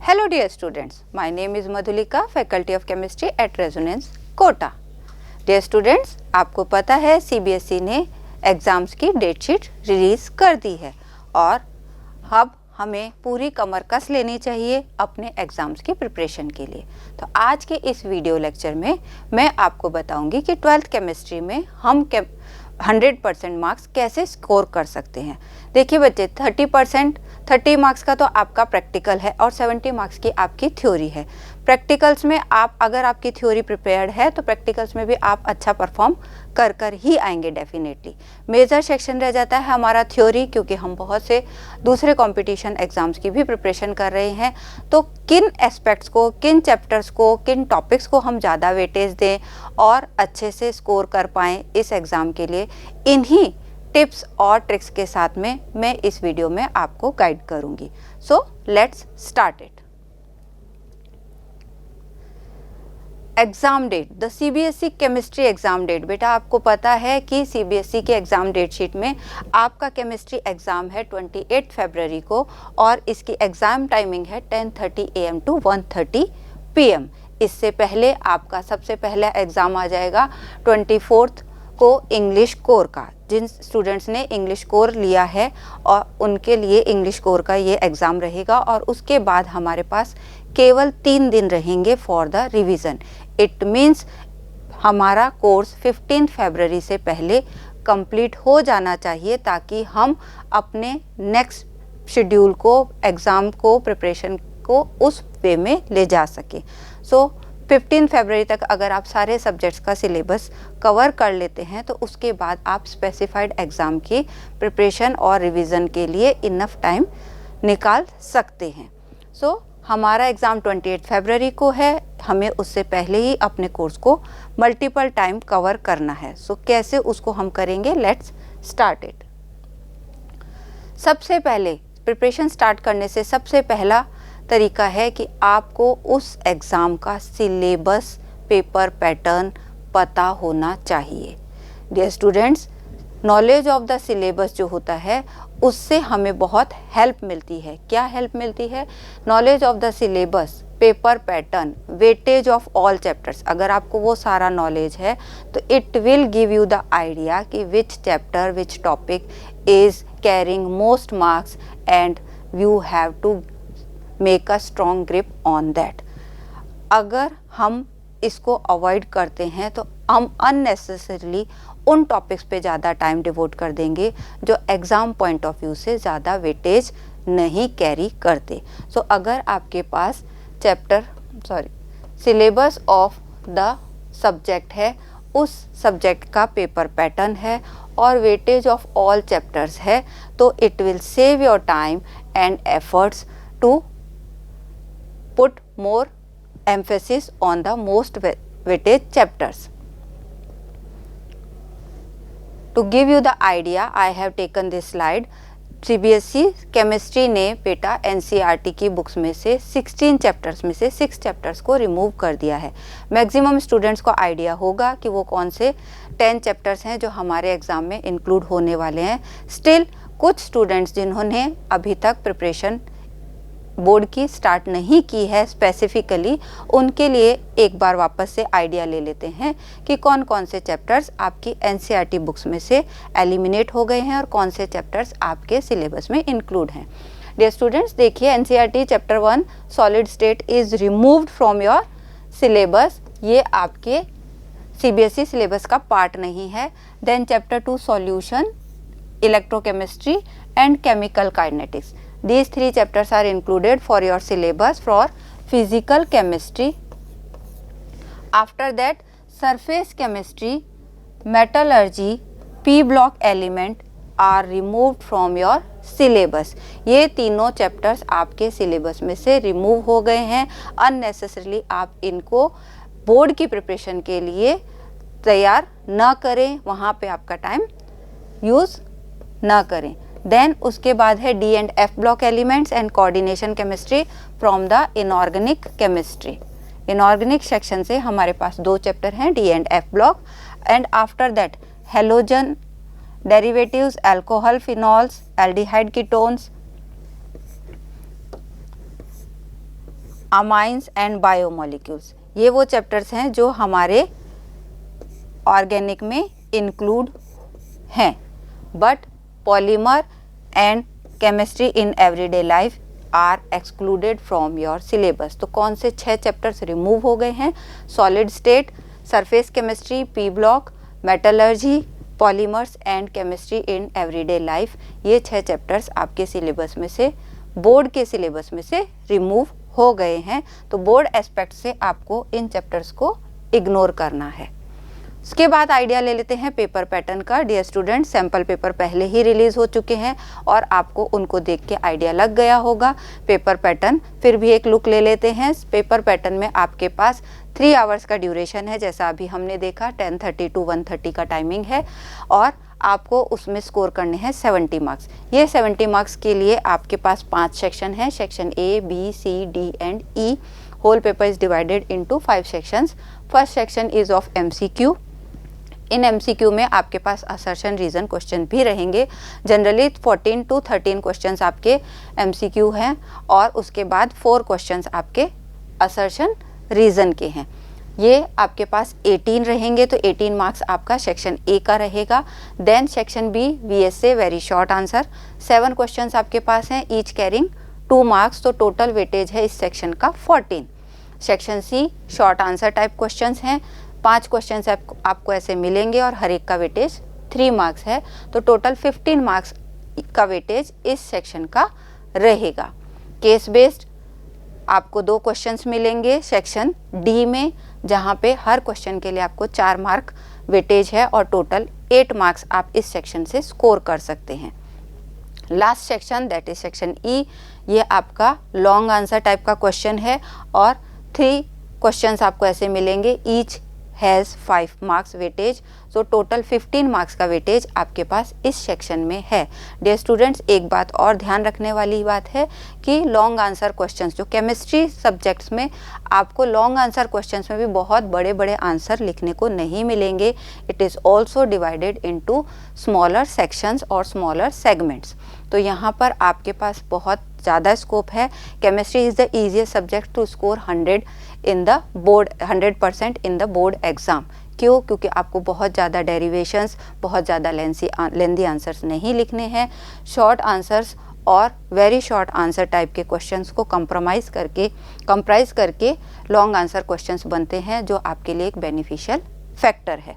Hello dear students, my name is Madhulika, Faculty of Chemistry at Resonance, Kota. Dear students, आपको पता है CBSE ने exams की date sheet release कर दी है और अब हमें पूरी कमर कस लेनी चाहिए अपने एग्ज़ाम्स की प्रिपरेशन के लिए। तो आज के इस वीडियो लेक्चर में मैं आपको बताऊंगी कि 12th केमिस्ट्री में हम 100% मार्क्स कैसे स्कोर कर सकते हैं। देखिए बच्चे, 30 मार्क्स का तो आपका प्रैक्टिकल है और 70 मार्क्स की आपकी थ्योरी है। प्रैक्टिकल्स में आप अगर आपकी थ्योरी प्रिपेयर्ड है तो प्रैक्टिकल्स में भी आप अच्छा परफॉर्म कर ही आएंगे डेफिनेटली। मेजर सेक्शन रह जाता है हमारा थ्योरी, क्योंकि हम बहुत से दूसरे कंपटीशन एग्जाम्स की भी प्रिपरेशन कर रहे हैं। तो किन एस्पेक्ट्स को, किन चैप्टर्स को, किन टॉपिक्स को हम ज़्यादा वेटेज दें और अच्छे से स्कोर कर पाएँ इस एग्ज़ाम के लिए, इन्हीं टिप्स और ट्रिक्स के साथ में मैं इस वीडियो में आपको गाइड करूंगी। So let's start it. Exam date, the CBSE chemistry exam date. बेटा आपको पता है कि CBSE के एग्ज़ाम डेट शीट में आपका केमिस्ट्री एग्ज़ाम है 28 फरवरी को और इसकी एग्ज़ाम टाइमिंग है 10:30 AM to 1:30 PM। इससे पहले आपका सबसे पहला एग्ज़ाम आ जाएगा 24 को इंग्लिश कोर का। जिन स्टूडेंट्स ने इंग्लिश कोर लिया है और उनके लिए इंग्लिश कोर का ये एग्ज़ाम रहेगा और उसके बाद हमारे पास केवल 3 दिन रहेंगे for the revision. It means हमारा कोर्स 15 फरवरी से पहले कंप्लीट हो जाना चाहिए ताकि हम अपने नेक्स्ट शेड्यूल को, एग्ज़ाम को, प्रिपरेशन को उस वे में ले जा सके। सो 15 फरवरी तक अगर आप सारे सब्जेक्ट्स का सिलेबस कवर कर लेते हैं तो उसके बाद आप स्पेसिफाइड एग्ज़ाम की प्रिपरेशन और रिवीजन के लिए इनफ टाइम निकाल सकते हैं। सो हमारा एग्ज़ाम 28 फरवरी को है, हमें उससे पहले ही अपने कोर्स को मल्टीपल टाइम कवर करना है। सो कैसे उसको हम करेंगे, लेट्स स्टार्ट इट। सबसे पहले प्रिपरेशन स्टार्ट करने से सबसे पहला तरीका है कि आपको उस एग्ज़ाम का सिलेबस, पेपर पैटर्न पता होना चाहिए। Dear students, knowledge of the syllabus जो होता है उससे हमें बहुत हेल्प मिलती है। क्या हेल्प मिलती है? Knowledge of the syllabus, paper pattern, weightage of all chapters. अगर आपको वो सारा नॉलेज है तो it will give you the idea कि which chapter, which topic is carrying most marks and you have to make a strong grip on that. अगर हम इसको अवॉइड करते हैं तो हम अननेसेसरीली उन टॉपिक्स पे ज़्यादा टाइम डिवोट कर देंगे जो एग्ज़ाम पॉइंट ऑफ व्यू से ज़्यादा वेटेज नहीं कैरी करते। सो अगर आपके पास सिलेबस ऑफ द सब्जेक्ट है, उस सब्जेक्ट का पेपर पैटर्न है और वेटेज ऑफ ऑल चैप्टर्स है, तो it will save your time and efforts to put more emphasis on the most weighted chapters. To give you the idea, I have taken this slide. CBSE chemistry ने बेटा NCERT की books में से 16 chapters में से 6 chapters को remove कर दिया है। मैक्सिमम स्टूडेंट्स को आइडिया होगा कि वो कौन से 10 चैप्टर्स हैं जो हमारे एग्ज़ाम में इंक्लूड होने वाले हैं। स्टिल कुछ स्टूडेंट्स जिन्होंने अभी तक प्रिपरेशन बोर्ड की स्टार्ट नहीं की है स्पेसिफिकली, उनके लिए एक बार वापस से आइडिया ले लेते हैं कि कौन कौन से चैप्टर्स आपकी NCERT बुक्स में से एलिमिनेट हो गए हैं और कौन से चैप्टर्स आपके सिलेबस में इंक्लूड हैं। डियर स्टूडेंट्स, देखिए NCERT chapter 1 solid state is removed from your syllabus. ये आपके CBSE सिलेबस का पार्ट नहीं है। Then chapter 2 solution, electrochemistry and chemical kinetics. These 3 chapters are included for your syllabus for physical chemistry. After that, surface chemistry, metallurgy, P block element are removed from your syllabus. ये तीनों chapters आपके syllabus में से remove हो गए हैं। unnecessarily आप इनको बोर्ड की प्रिपरेशन के लिए तैयार ना करें, वहाँ पे आपका टाइम यूज़ ना करें। देन उसके बाद है D and F block elements and coordination chemistry from the inorganic chemistry. Inorganic section से हमारे पास 2 चैप्टर हैं, D and F block, and after that halogen derivatives, alcohol, phenols, aldehyde ketones, amines and biomolecules, ये वो chapters हैं जो हमारे organic में include हैं, but polymer and chemistry in everyday life are excluded from your syllabus. तो कौन से 6 चैप्टर्स रिमूव हो गए हैं? Solid state, surface chemistry, P block, metallurgy, polymers and chemistry in everyday life, ये 6 चैप्टर्स आपके सिलेबस में से, बोर्ड के सिलेबस में से रिमूव हो गए हैं। तो बोर्ड एस्पेक्ट से आपको इन चैप्टर्स को इग्नोर करना है। उसके बाद आइडिया ले लेते हैं पेपर पैटर्न का। डियर स्टूडेंट, सैम्पल पेपर पहले ही रिलीज हो चुके हैं और आपको उनको देख के आइडिया लग गया होगा। पेपर पैटर्न फिर भी एक लुक ले लेते हैं। पेपर पैटर्न में आपके पास 3 आवर्स का ड्यूरेशन है, जैसा अभी हमने देखा 10:30 to 1:30 का टाइमिंग है, और आपको उसमें स्कोर करने हैं 70 मार्क्स। ये 70 मार्क्स के लिए आपके पास 5 सेक्शन हैं, section A, B, C, D and E। Whole paper is divided into 5 sections. First section is of MCQ। इन MCQ में आपके पास असर्शन रीज़न क्वेश्चन भी रहेंगे। जनरली 14 to 13 क्वेश्चंस आपके MCQ हैं और उसके बाद 4 क्वेश्चंस आपके असर्शन रीज़न के हैं। ये आपके पास 18 रहेंगे, तो 18 मार्क्स आपका सेक्शन A का रहेगा। Then section B VSA very short answer, 7 questions आपके पास हैं, ईच कैरिंग 2 मार्क्स, तो टोटल वेटेज है इस सेक्शन का 14। Section C short answer type questions हैं, 5 क्वेश्चंस आपको ऐसे मिलेंगे और हर एक का वेटेज 3 मार्क्स है, तो टोटल 15 मार्क्स का वेटेज इस सेक्शन का रहेगा। केस बेस्ड आपको 2 क्वेश्चंस मिलेंगे सेक्शन D में, जहाँ पे हर क्वेश्चन के लिए आपको 4 मार्क वेटेज है और टोटल 8 मार्क्स आप इस सेक्शन से स्कोर कर सकते हैं। Last section that is section E, ये आपका लॉन्ग आंसर टाइप का क्वेश्चन है और 3 क्वेश्चंस आपको ऐसे मिलेंगे, each has 5 marks weightage, so total 15 marks का वेटेज आपके पास इस सेक्शन में है। डियर स्टूडेंट्स, एक बात और ध्यान रखने वाली बात है कि लॉन्ग आंसर क्वेश्चंस, जो केमिस्ट्री सब्जेक्ट्स में आपको लॉन्ग आंसर क्वेश्चंस में भी बहुत बड़े बड़े आंसर लिखने को नहीं मिलेंगे। It is also divided into smaller sections और स्मॉलर सेगमेंट्स। तो यहाँ पर आपके पास बहुत ज़्यादा स्कोप है। Chemistry is the easiest subject to score 100% in the board exam. क्यों? क्योंकि आपको बहुत ज़्यादा डेरिवेशंस, बहुत ज़्यादा लेंदी आंसर्स नहीं लिखने हैं। शॉर्ट आंसर्स और वेरी शॉर्ट आंसर टाइप के क्वेश्चंस को कंप्राइज करके लॉन्ग आंसर क्वेश्चंस बनते हैं, जो आपके लिए एक बेनिफिशियल फैक्टर है।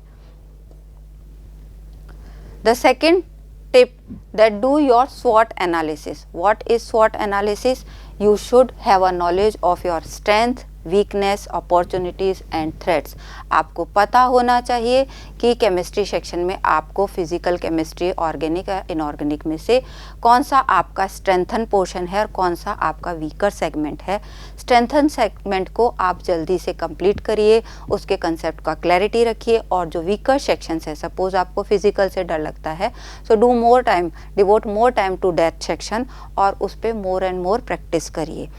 The second tip that do your SWOT analysis. What is SWOT analysis? You should have a knowledge of your strength, weakness, opportunities and threats. आपको पता होना चाहिए कि केमिस्ट्री सेक्शन में आपको फिजिकल केमिस्ट्री, ऑर्गेनिक या inorganic में से कौन सा आपका स्ट्रेंथन पोर्शन है और कौन सा आपका वीकर सेगमेंट है। स्ट्रेंथन सेगमेंट को आप जल्दी से कंप्लीट करिए, उसके कंसेप्ट का क्लैरिटी रखिए, और जो वीकर सेक्शंस है, सपोज आपको फिजिकल से डर लगता है, so devote more time to that section और उस पर मोर एंड मोर प्रैक्टिस करिए।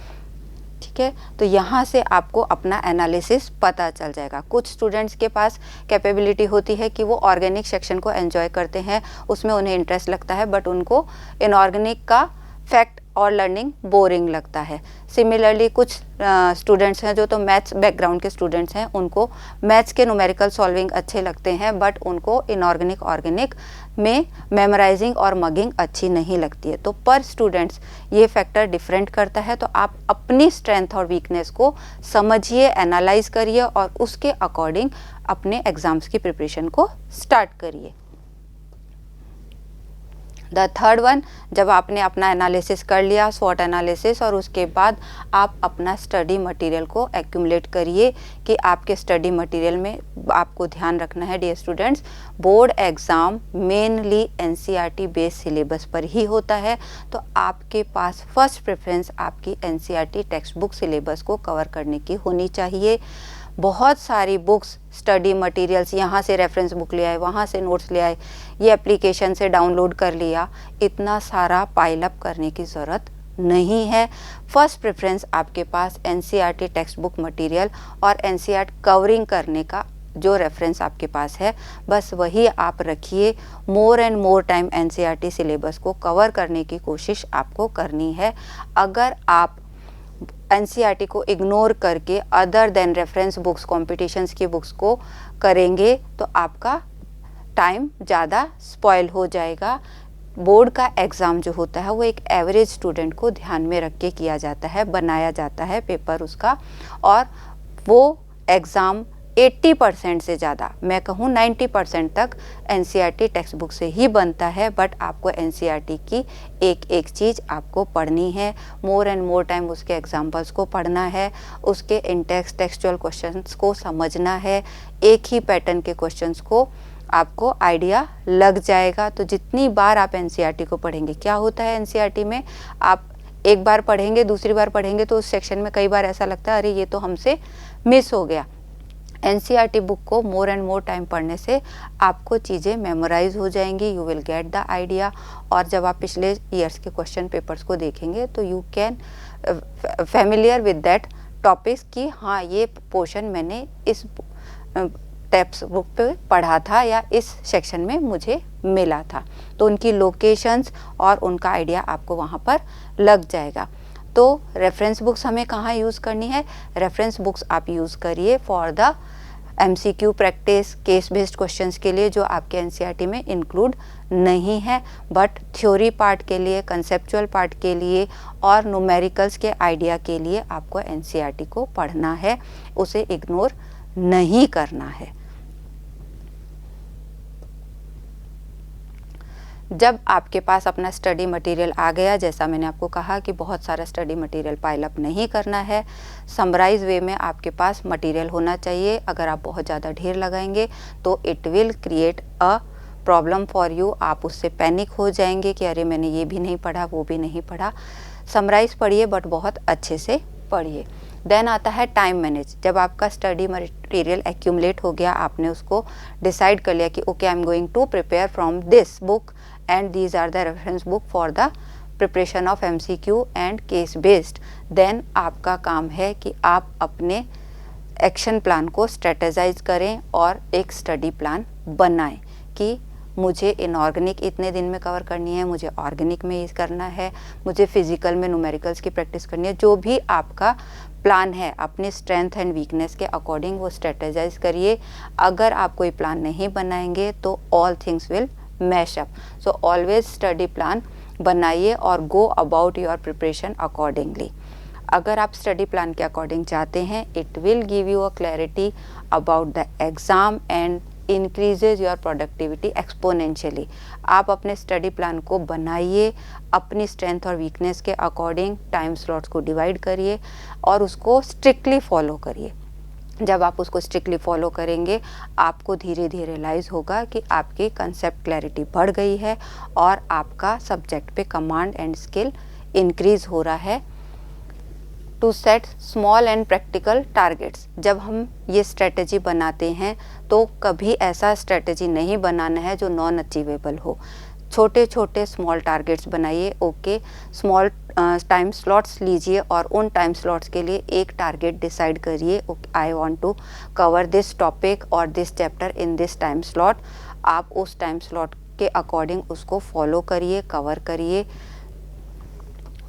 ठीक है, तो यहाँ से आपको अपना एनालिसिस पता चल जाएगा। कुछ स्टूडेंट्स के पास कैपेबिलिटी होती है कि वो ऑर्गेनिक सेक्शन को एंजॉय करते हैं, उसमें उन्हें इंटरेस्ट लगता है, बट उनको इनऑर्गेनिक का फैक्ट और लर्निंग बोरिंग लगता है। सिमिलरली कुछ स्टूडेंट्स हैं जो तो मैथ्स बैकग्राउंड के स्टूडेंट्स हैं, उनको मैथ्स के न्यूमेरिकल सॉल्विंग अच्छे लगते हैं, बट उनको इनऑर्गेनिक ऑर्गेनिक में मेमोराइजिंग और मगिंग अच्छी नहीं लगती है। तो पर स्टूडेंट्स ये फैक्टर डिफरेंट करता है। तो आप अपनी स्ट्रेंथ और वीकनेस को समझिए, एनालाइज करिए और उसके अकॉर्डिंग अपने एग्जाम्स की प्रिपरेशन को स्टार्ट करिए। द थर्ड वन, जब आपने अपना एनालिसिस कर लिया, स्वॉट एनालिसिस, और उसके बाद आप अपना स्टडी मटेरियल को एक्यूमुलेट करिए कि आपके स्टडी मटेरियल में आपको ध्यान रखना है dear students, board exam mainly NCERT based syllabus पर ही होता है। तो आपके पास फर्स्ट प्रेफरेंस आपकी एनसीईआरटी टेक्स्ट बुक सिलेबस को कवर करने की होनी चाहिए। बहुत सारी बुक्स, स्टडी मटेरियल्स, यहाँ से रेफरेंस बुक ले आए, वहाँ से नोट्स ले आए, ये एप्लीकेशन से डाउनलोड कर लिया, इतना सारा पाइल अप करने की ज़रूरत नहीं है। फर्स्ट प्रेफरेंस आपके पास एनसीईआरटी टेक्स्ट बुक मटेरियल और एनसीईआरटी कवरिंग करने का जो रेफरेंस आपके पास है, बस वही आप रखिए। More and more time NCERT syllabus को कवर करने की कोशिश आपको करनी है। अगर आप एनसीईआरटी को इग्नोर करके other than reference books, competitions की बुक्स को करेंगे तो आपका टाइम ज़्यादा स्पॉइल हो जाएगा। बोर्ड का एग्ज़ाम जो होता है वो एक एवरेज स्टूडेंट को ध्यान में रख के किया जाता है, बनाया जाता है पेपर उसका, और वो एग्ज़ाम 80% से ज़्यादा, मैं कहूँ 90% तक एनसीईआरटी टेक्स्ट बुक से ही बनता है। बट आपको एनसीईआरटी की एक एक चीज़ आपको पढ़नी है, मोर एंड मोर टाइम उसके एग्जाम्पल्स को पढ़ना है, उसके इंटेक्स्ट टेक्सचुअल क्वेश्चंस को समझना है, एक ही पैटर्न के क्वेश्चंस को आपको आइडिया लग जाएगा। तो जितनी बार आप एनसीईआरटी को पढ़ेंगे, क्या होता है एनसीईआरटी में, आप एक बार पढ़ेंगे, दूसरी बार पढ़ेंगे तो उस सेक्शन में कई बार ऐसा लगता है अरे ये तो हमसे मिस हो गया। एनसीईआरटी बुक को मोर एंड मोर टाइम पढ़ने से आपको चीज़ें मेमोराइज हो जाएंगी, you will get the idea. और जब आप पिछले ईयर्स के क्वेश्चन पेपर्स को देखेंगे तो you can familiar with that topics कि हाँ ये पोर्शन मैंने इस टेक्स्ट बुक पे पढ़ा था या इस सेक्शन में मुझे मिला था। तो उनकी लोकेशंस और उनका आइडिया आपको वहाँ पर लग जाएगा। तो रेफरेंस बुक्स हमें कहाँ यूज़ करनी है, रेफरेंस बुक्स आप यूज़ करिए for the MCQ practice, case based questions के लिए जो आपके एनसीईआरटी में इंक्लूड नहीं है। बट थ्योरी पार्ट के लिए, कंसेप्चुअल पार्ट के लिए और न्यूमेरिकल्स के आइडिया के लिए आपको एनसीईआरटी को पढ़ना है, उसे इग्नोर नहीं करना है। जब आपके पास अपना स्टडी मटेरियल आ गया, जैसा मैंने आपको कहा कि बहुत सारा स्टडी मटेरियल पाइल अप नहीं करना है, समराइज वे में आपके पास मटेरियल होना चाहिए। अगर आप बहुत ज़्यादा ढेर लगाएंगे तो it will create a problem for you, आप उससे पैनिक हो जाएंगे कि अरे मैंने ये भी नहीं पढ़ा, वो भी नहीं पढ़ा। समराइज पढ़िए बट बहुत अच्छे से पढ़िए। देन आता है टाइम मैनेज। जब आपका स्टडी मटेरियल एक्यूमुलेट हो गया, आपने उसको डिसाइड कर लिया कि okay I am going to prepare from this book and these are the reference book for the preparation of MCQ and case based, then आपका काम है कि आप अपने एक्शन प्लान को स्ट्रेटेजाइज करें और एक स्टडी प्लान बनाएं कि मुझे इनऑर्गेनिक इतने दिन में कवर करनी है, मुझे ऑर्गेनिक में ये करना है, मुझे फिजिकल में न्यूमेरिकल्स की प्रैक्टिस करनी है। जो भी आपका प्लान है अपने स्ट्रेंथ एंड वीकनेस के अकॉर्डिंग वो स्ट्रेटेजाइज करिए। अगर आप कोई प्लान नहीं बनाएंगे तो all things will mash up. So always study plan बनाइए और go about your preparation accordingly. अगर आप स्टडी प्लान के अकॉर्डिंग चाहते हैं, it will give you a clarity about the exam and increases your productivity exponentially. आप अपने study plan को बनाइए, अपनी स्ट्रेंथ और वीकनेस के अकॉर्डिंग टाइम स्लॉट्स को डिवाइड करिए और उसको स्ट्रिक्टली फॉलो करिए। जब आप उसको स्ट्रिक्टली फॉलो करेंगे, आपको धीरे धीरे रियलाइज़ होगा कि आपकी कंसेप्ट क्लैरिटी बढ़ गई है और आपका सब्जेक्ट पे कमांड एंड स्किल इंक्रीज हो रहा है। To set small and practical targets. जब हम ये स्ट्रेटजी बनाते हैं तो कभी ऐसा स्ट्रेटजी नहीं बनाना है जो नॉन अचीवेबल हो। छोटे छोटे स्मॉल टारगेट्स बनाइए। ओके, स्मॉल टाइम स्लॉट्स लीजिए और उन टाइम स्लॉट्स के लिए एक टारगेट डिसाइड करिए। I want to cover this topic और this chapter in this time slot. आप उस टाइम स्लॉट के अकॉर्डिंग उसको फॉलो करिए, कवर करिए,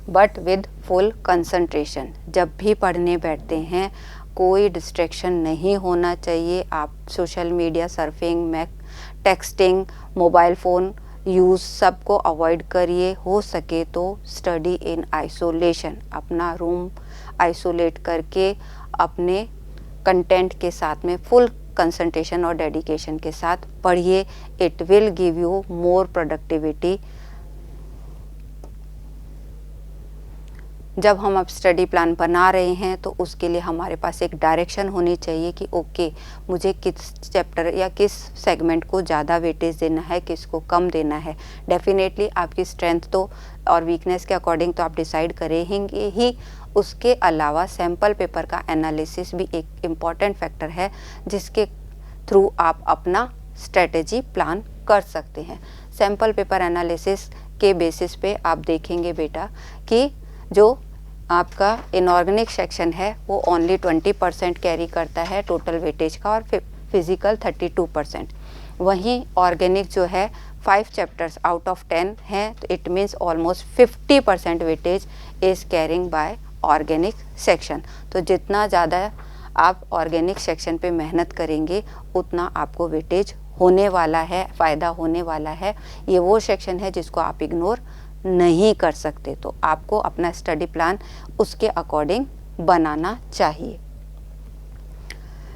बट विद फुल कंसंट्रेशन। जब भी पढ़ने बैठते हैं कोई डिस्ट्रैक्शन नहीं होना चाहिए। आप social media surfing, texting, mobile phone use सबको अवॉइड करिए। हो सके तो स्टडी इन आइसोलेशन, अपना रूम आइसोलेट करके अपने कंटेंट के साथ में फुल कंसंट्रेशन और डेडिकेशन के साथ पढ़िए। It will give you more productivity. जब हम अब स्टडी प्लान बना रहे हैं तो उसके लिए हमारे पास एक डायरेक्शन होनी चाहिए कि ओके मुझे किस चैप्टर या किस सेगमेंट को ज़्यादा वेटेज देना है, किसको कम देना है। डेफिनेटली आपकी स्ट्रेंथ तो और वीकनेस के अकॉर्डिंग तो आप डिसाइड करेंगे ही। उसके अलावा सैम्पल पेपर का एनालिसिस भी एक इम्पॉर्टेंट फैक्टर है जिसके थ्रू आप अपना स्ट्रेटेजी प्लान कर सकते हैं। सैम्पल पेपर एनालिसिस के बेसिस पे आप देखेंगे बेटा कि जो आपका इनऑर्गेनिक सेक्शन है वो ओनली 20% कैरी करता है टोटल वेटेज का और फिजिकल 32%। वहीं ऑर्गेनिक जो है 5 चैप्टर्स आउट ऑफ 10 हैं, तो it means almost 50% weightage is carrying by organic section. तो जितना ज़्यादा आप ऑर्गेनिक सेक्शन पे मेहनत करेंगे उतना आपको वेटेज होने वाला है, फ़ायदा होने वाला है। ये वो सेक्शन है जिसको आप इग्नोर नहीं कर सकते, तो आपको अपना स्टडी प्लान उसके अकॉर्डिंग बनाना चाहिए।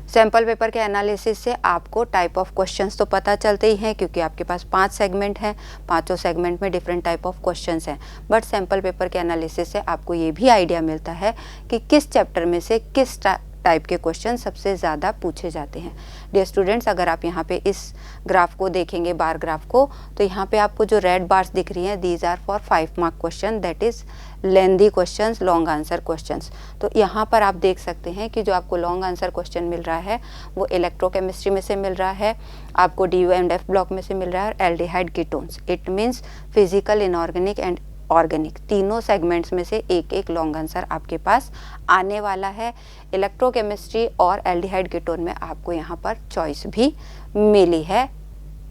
सैम्पल पेपर के एनालिसिस से आपको टाइप ऑफ क्वेश्चंस तो पता चलते ही हैं, क्योंकि आपके पास 5 सेगमेंट हैं, पांचों सेगमेंट में डिफरेंट टाइप ऑफ क्वेश्चंस हैं। बट सैम्पल पेपर के एनालिसिस से आपको ये भी आइडिया मिलता है कि किस चैप्टर में से किस टाइप के क्वेश्चन सबसे ज़्यादा पूछे जाते हैं। डियर स्टूडेंट्स, अगर आप यहाँ पे इस ग्राफ को देखेंगे, बार ग्राफ को, तो यहाँ पे आपको जो रेड बार्स दिख रही हैं, these are for 5 mark question, that is lengthy questions, long answer questions. तो यहाँ पर आप देख सकते हैं कि जो आपको लॉन्ग आंसर क्वेश्चन मिल रहा है वो इलेक्ट्रोकेमिस्ट्री में से मिल रहा है, आपको DU एंड F ब्लॉक में से मिल रहा है, और aldehyde ketones, it means physical, inorganic and organic, तीनों सेगमेंट्स में से एक एक लॉन्ग आंसर आपके पास आने वाला है। इलेक्ट्रोकेमिस्ट्री और एल्डिहाइड कीटोन में आपको यहाँ पर चॉइस भी मिली है,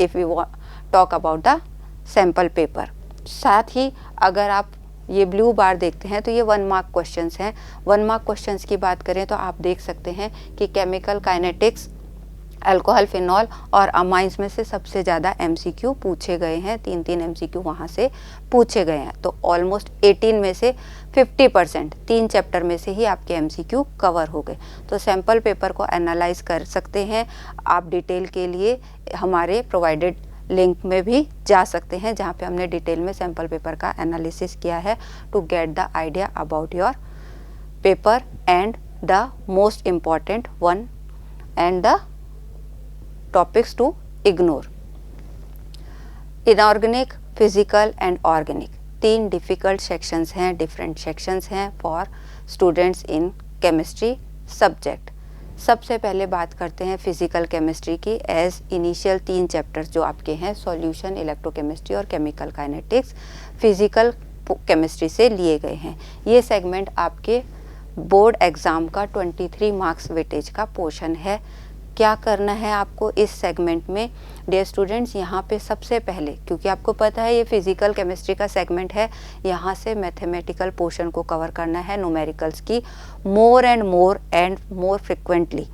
if you talk about the sample paper. साथ ही अगर आप ये ब्लू बार देखते हैं तो ये 1 मार्क क्वेश्चंस हैं। 1 मार्क क्वेश्चंस की बात करें तो आप देख सकते हैं कि केमिकल काइनेटिक्स, अल्कोहल, फिनॉल और अमाइंस में से सबसे ज़्यादा MCQ पूछे गए हैं, 3-3 MCQ वहाँ से पूछे गए हैं। तो ऑलमोस्ट 18 में से 50%, 3 चैप्टर में से ही आपके MCQ कवर हो गए। तो सैम्पल पेपर को एनालाइज कर सकते हैं आप। डिटेल के लिए हमारे प्रोवाइडेड लिंक में भी जा सकते हैं, जहाँ पे हमने डिटेल में सैम्पल पेपर का एनालिसिस किया है, to get the idea about your paper and the most important one and the topics to ignore. Inorganic, physical and organic, 3 difficult sections हैं, डिफरेंट सेक्शंस हैं for students in chemistry subject. सबसे पहले बात करते हैं physical chemistry की। As initial 3 chapters जो आपके हैं, सॉल्यूशन, इलेक्ट्रोकेमिस्ट्री और केमिकल काइनेटिक्स, फिजिकल केमिस्ट्री से लिए गए हैं। ये सेगमेंट आपके बोर्ड एग्ज़ाम का 23 मार्क्स वेटेज का पोर्शन है। क्या करना है आपको इस सेगमेंट में? डियर स्टूडेंट्स, यहाँ पे सबसे पहले, क्योंकि आपको पता है ये फिजिकल केमिस्ट्री का सेगमेंट है, यहाँ से मैथमेटिकल पोर्शन को कवर करना है, न्यूमेरिकल्स की मोर एंड मोर फ्रिक्वेंटली,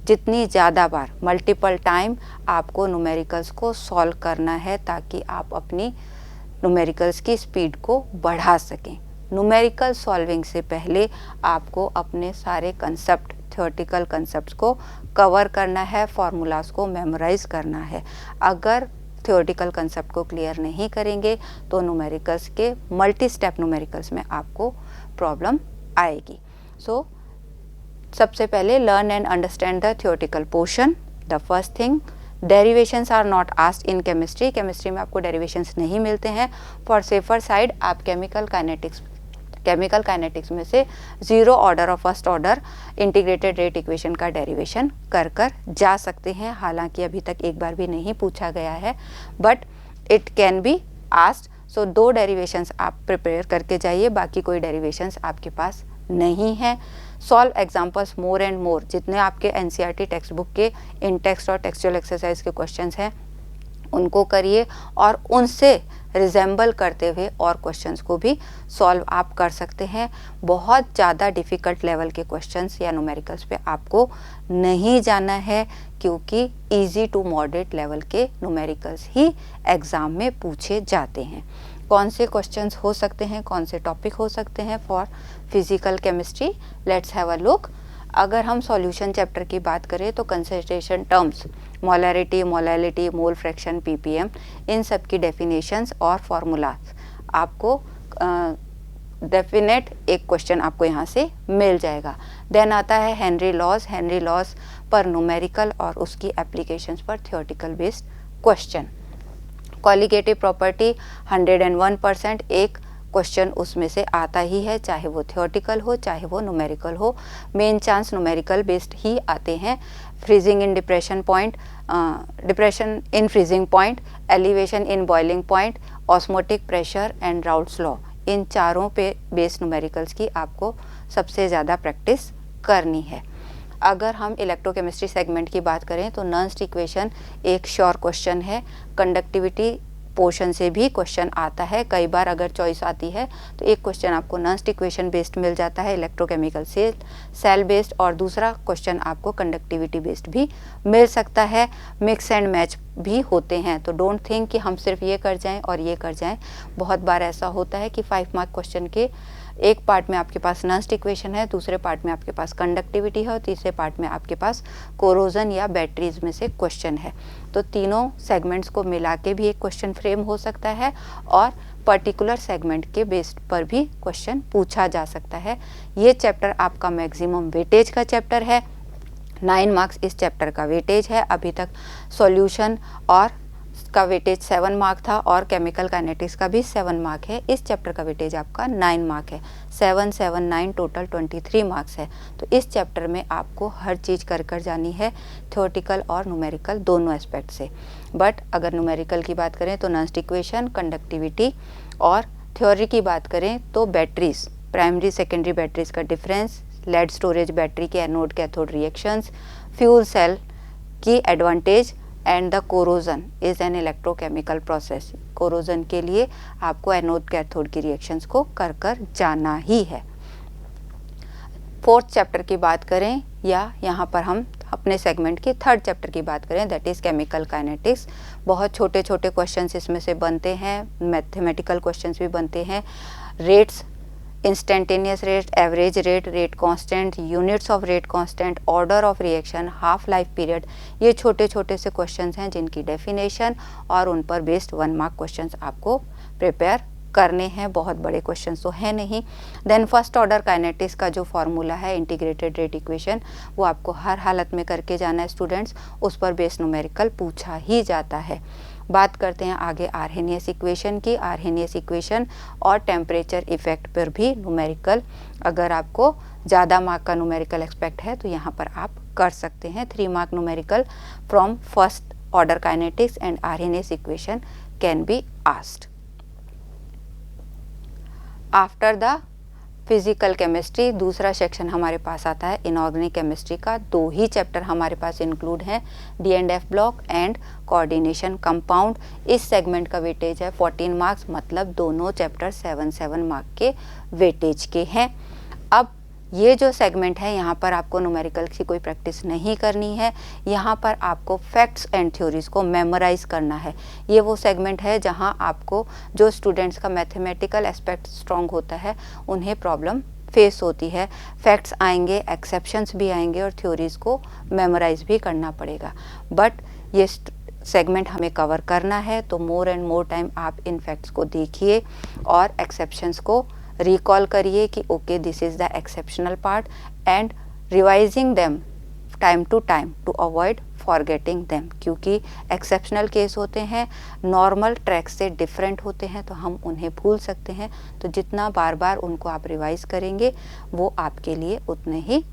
जितनी ज़्यादा बार, मल्टीपल टाइम आपको न्यूमेरिकल्स को सॉल्व करना है, ताकि आप अपनी न्यूमेरिकल्स की स्पीड को बढ़ा सकें। न्यूमेरिकल सॉल्विंग से पहले आपको अपने सारे कंसेप्ट, थ्योरेटिकल कंसेप्ट्स को कवर करना है, फार्मूलाज को मेमोराइज करना है। अगर थ्योरेटिकल कंसेप्ट को क्लियर नहीं करेंगे तो न्यूमेरिकल्स के मल्टी स्टेप न्यूमेरिकल्स में आपको प्रॉब्लम आएगी। सो सबसे पहले learn and understand the theoretical portion. The first thing, derivations are not asked in chemistry. Chemistry में आपको डेरिवेशंस नहीं मिलते हैं। फॉर सेफर साइड आप केमिकल काइनेटिक्स में से 0 ऑर्डर और first order integrated rate equation का डेरिवेशन कर जा सकते हैं। हालांकि अभी तक एक बार भी नहीं पूछा गया है, but it can be asked. So 2 derivations आप प्रिपेयर करके जाइए, बाकी कोई डेरिवेशंस आपके पास नहीं है। Solve examples more and more, जितने आपके NCERT टेक्स्ट बुक के इन टेक्स्ट और टेक्सचुअल एक्सरसाइज के क्वेश्चंस हैं उनको करिए, और उनसे रिजेंबल करते हुए और क्वेश्चंस को भी सॉल्व आप कर सकते हैं। बहुत ज़्यादा डिफ़िकल्ट लेवल के क्वेश्चंस या न्यूमेरिकल्स पे आपको नहीं जाना है, क्योंकि इजी टू मॉडरेट लेवल के न्यूमेरिकल्स ही एग्ज़ाम में पूछे जाते हैं। कौन से क्वेश्चंस हो सकते हैं, कौन से टॉपिक हो सकते हैं for physical chemistry? Let's have a look. अगर हम सॉल्यूशन चैप्टर की बात करें तो concentration terms, molarity, molality, mole fraction, ppm, इन सब की डेफिनेशंस और फार्मूलाज आपको डेफिनेट एक क्वेश्चन आपको यहाँ से मिल जाएगा। देन आता है हेनरी लॉज पर न्यूमेरिकल और उसकी एप्लीकेशंस पर theoretical based question. Colligative property 101% एक क्वेश्चन उसमें से आता ही है, चाहे वो थ्योरेटिकल हो चाहे वो न्यूमेरिकल हो। मेन चांस न्यूमेरिकल बेस्ड ही आते हैं। Freezing in depression point, depression in freezing point, elevation in boiling point, osmotic pressure and Raoult's law, इन चारों पे बेस्ड न्यूमेरिकल्स की आपको सबसे ज़्यादा प्रैक्टिस करनी है। अगर हम इलेक्ट्रोकेमिस्ट्री सेगमेंट की बात करें तो नर्न्स इक्वेशन एक श्योर क्वेश्चन है। कंडक्टिविटी पोर्शन से भी क्वेश्चन आता है। कई बार अगर चॉइस आती है तो एक क्वेश्चन आपको नॉन इक्वेशन बेस्ड मिल जाता है, इलेक्ट्रोकेमिकल से सेल बेस्ड, और दूसरा क्वेश्चन आपको कंडक्टिविटी बेस्ड भी मिल सकता है। मिक्स एंड मैच भी होते हैं, तो डोंट थिंक कि हम सिर्फ ये कर जाएं और ये कर जाएं। बहुत बार ऐसा होता है कि 5 मार्क क्वेश्चन के एक पार्ट में आपके पास नॉन इक्वेशन है, दूसरे पार्ट में आपके पास कंडक्टिविटी है और तीसरे पार्ट में आपके पास कोरोजन या बैटरीज में से क्वेश्चन है। तो तीनों सेगमेंट्स को मिला के भी एक क्वेश्चन फ्रेम हो सकता है और पर्टिकुलर सेगमेंट के बेस्ड पर भी क्वेश्चन पूछा जा सकता है। ये चैप्टर आपका मैक्सिमम वेटेज का चैप्टर है, 9 मार्क्स इस चैप्टर का वेटेज है। अभी तक सॉल्यूशन और का वेटेज 7 मार्क था और केमिकल काइनेटिक्स का भी 7 मार्क है। इस चैप्टर का वेटेज आपका 9 मार्क है, 7, 7, 9 टोटल 23 मार्क्स है। तो इस चैप्टर में आपको हर चीज़ कर जानी है, थ्योरेटिकल और न्यूमेरिकल दोनों एस्पेक्ट से। बट अगर न्यूमेरिकल की बात करें तो नॉन इक्वेशन, कंडक्टिविटी, और थ्योरी की बात करें तो बैटरीज, प्राइमरी सेकेंडरी बैटरीज का डिफरेंस, लेड स्टोरेज बैटरी के anode cathode reactions, fuel cell की advantage, and the corrosion is an electrochemical process. Corrosion के लिए आपको एनोड कैथोड की रिएक्शंस को कर जाना ही है। 4th चैप्टर की बात करें या यहाँ पर हम अपने सेगमेंट के 3rd चैप्टर की बात करें, दैट इज़ केमिकल काइनेटिक्स। बहुत छोटे छोटे क्वेश्चंस इसमें से बनते हैं, मैथमेटिकल क्वेश्चंस भी बनते हैं। Rates, instantaneous rate, average rate, rate constant, units of rate constant, order of reaction, half life period, ये छोटे छोटे से क्वेश्चंस हैं जिनकी डेफिनेशन और उन पर बेस्ड 1 मार्क क्वेश्चंस आपको प्रिपेयर करने हैं। बहुत बड़े क्वेश्चंस तो हैं नहीं। देन फर्स्ट ऑर्डर काइनेटिक्स का जो फार्मूला है इंटीग्रेटेड रेट इक्वेशन, वो आपको हर हालत में करके जाना है स्टूडेंट्स, उस पर बेस्ड न्यूमेरिकल पूछा ही जाता है। बात करते हैं आगे आर्हेनियस इक्वेशन की। आर्हेनियस इक्वेशन और टेम्परेचर इफेक्ट पर भी न्यूमेरिकल, अगर आपको ज़्यादा मार्क का न्यूमेरिकल एक्सपेक्ट है तो यहाँ पर आप कर सकते हैं। 3 mark numerical from first order kinetics and Arrhenius equation can be asked. After the physical chemistry दूसरा सेक्शन हमारे पास आता है इनऑर्गेनिक केमिस्ट्री का। 2 ही चैप्टर हमारे पास इंक्लूड हैं, D&F block and coordination compound. इस सेगमेंट का वेटेज है 14 मार्क्स, मतलब दोनों चैप्टर 7-7 मार्क के वेटेज के हैं। अब ये जो सेगमेंट है यहाँ पर आपको न्यूमेरिकल की कोई प्रैक्टिस नहीं करनी है, यहाँ पर आपको फैक्ट्स एंड थ्योरीज को मेमोराइज करना है। ये वो सेगमेंट है जहाँ आपको जो स्टूडेंट्स का मैथमेटिकल एस्पेक्ट स्ट्रॉन्ग होता है उन्हें प्रॉब्लम फेस होती है। फैक्ट्स आएंगे, एक्सेप्शंस भी आएंगे और थ्योरीज को मेमोराइज भी करना पड़ेगा। बट ये सेगमेंट हमें कवर करना है तो मोर एंड मोर टाइम आप इन फैक्ट्स को देखिए और एक्सेप्शंस को रिकॉल करिए कि okay this is the exceptional part, and revising them time to avoid forgetting them, क्योंकि एक्सेप्शनल केस होते हैं, नॉर्मल ट्रैक से डिफरेंट होते हैं तो हम उन्हें भूल सकते हैं। तो जितना बार बार उनको आप रिवाइज करेंगे वो आपके लिए उतने ही